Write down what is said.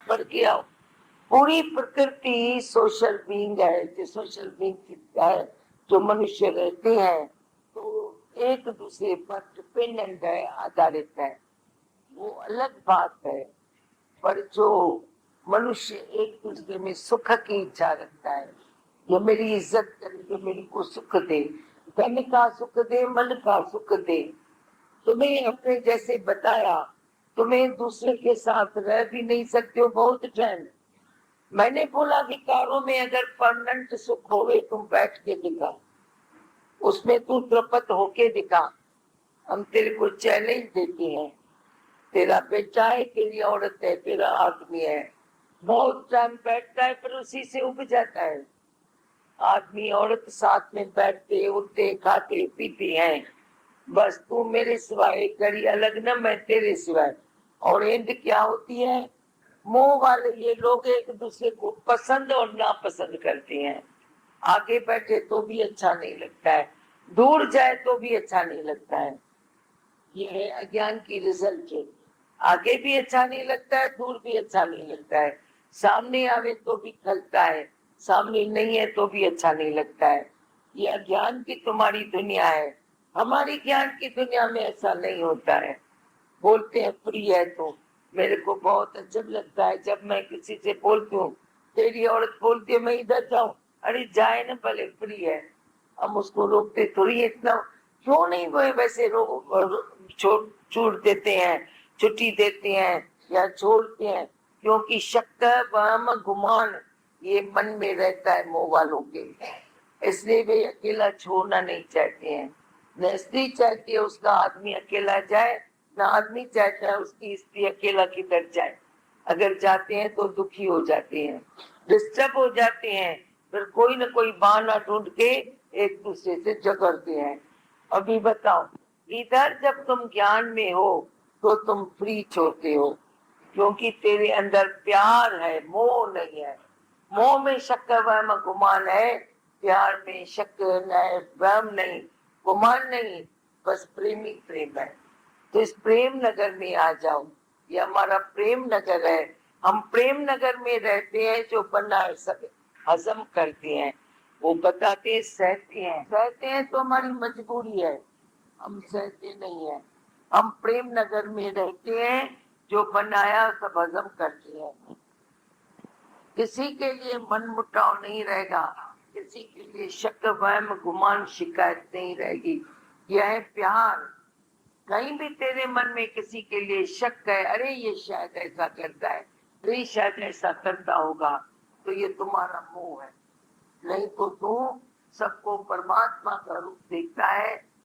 पढ़ के आओ। पूरी प्रकृति सोशल बीइंग है, जो सोशल बीइंग है, जो मनुष्य रहते हैं तो एक दूसरे पर डिपेंडेंट है, आधारित है, वो अलग बात है। पर जो मनुष्य एक दूसरे में सुख की इच्छा रखता है, ये मेरी इज्जत करे, जो मेरे को सुख दे, धन का सुख दे, मन का सुख दे। तुम्हें अपने जैसे बताया, तुम्हें दूसरे के साथ रह भी नहीं सकते हो बहुत टाइम। मैंने बोला कि कारों में अगर परमानेंट सुख होवे, तुम बैठ के दिखा, उसमें तू तृप्त होके दिखा। हम तेरे को चैलेंज देते हैं। तेरा बेटा है, तेरी औरत है, तेरा आदमी है, बहुत टाइम बैठता है फिर उसी से उब जाता है। आदमी औरत साथ में बैठते उठते खाते पीते हैं, बस तू मेरे सिवाय, करी अलग ना मैं तेरे सिवाय। और एंड क्या होती है? मोह वाले ये लोग एक दूसरे को पसंद और नापसंद करते हैं। आगे बैठे तो भी अच्छा नहीं लगता है, दूर जाए तो भी अच्छा नहीं लगता है। ये है अज्ञान की रिजल्ट। आगे भी अच्छा नहीं लगता है, दूर भी अच्छा नहीं लगता है, सामने आवे तो भी खलता है, सामने नहीं है तो भी अच्छा नहीं लगता है। ये अज्ञान की तुम्हारी दुनिया है। हमारी ज्ञान की दुनिया में ऐसा नहीं होता है। बोलते हैं फ्री है, तो मेरे को बहुत अजब लगता है जब मैं किसी से बोलती हूँ, तेरी औरत बोलती है मैं इधर जाऊं, अरे जाए ना, भले फ्री है। हम उसको रोकते थोड़ी, इतना क्यों नहीं वो वैसे छोड़ देते हैं, छुट्टी देते हैं या छोड़ते हैं, क्योंकि शक वहम गुमान ये मन में रहता है मोह वालों के, इसलिए वे अकेला छोड़ना नहीं चाहते हैं। न स्त्री चाहती है उसका आदमी अकेला जाए, न आदमी चाहता है उसकी स्त्री अकेला किधर जाए। अगर जाते हैं तो दुखी हो जाते हैं, डिस्टर्ब हो जाते हैं, फिर कोई न कोई बहाना ढूंढ के एक दूसरे से झगड़ते हैं। अभी बताओ, इधर जब तुम ज्ञान में हो तो तुम फ्री छोड़ते हो, क्योंकि तेरे अंदर प्यार है, मोह नहीं है। मोह में शक वहम गुमान है, प्यार में शक नहीं, वहम नहीं, गुमान नहीं, बस प्रेमी प्रेम है। तो इस प्रेम नगर में आ जाओ, ये हमारा प्रेम नगर है। हम प्रेम नगर में रहते हैं, जो बना सब हजम करते हैं, वो बताते हैं, सहते हैं तो हमारी मजबूरी है, हम सहते नहीं है। हम प्रेम नगर में रहते हैं, जो बनाया सब हजम करते हैं। किसी के लिए मन मुटाव नहीं रहेगा, किसी के लिए शक वहम गुमान शिकायत नहीं रहेगी। यह है प्यार। कहीं भी तेरे मन में किसी के लिए शक है, अरे ये शायद ऐसा करता है, अरे शायद ऐसा करता होगा, तो ये तुम्हारा मोह है। नहीं तो तू सबको परमात्मा का रूप देखता है,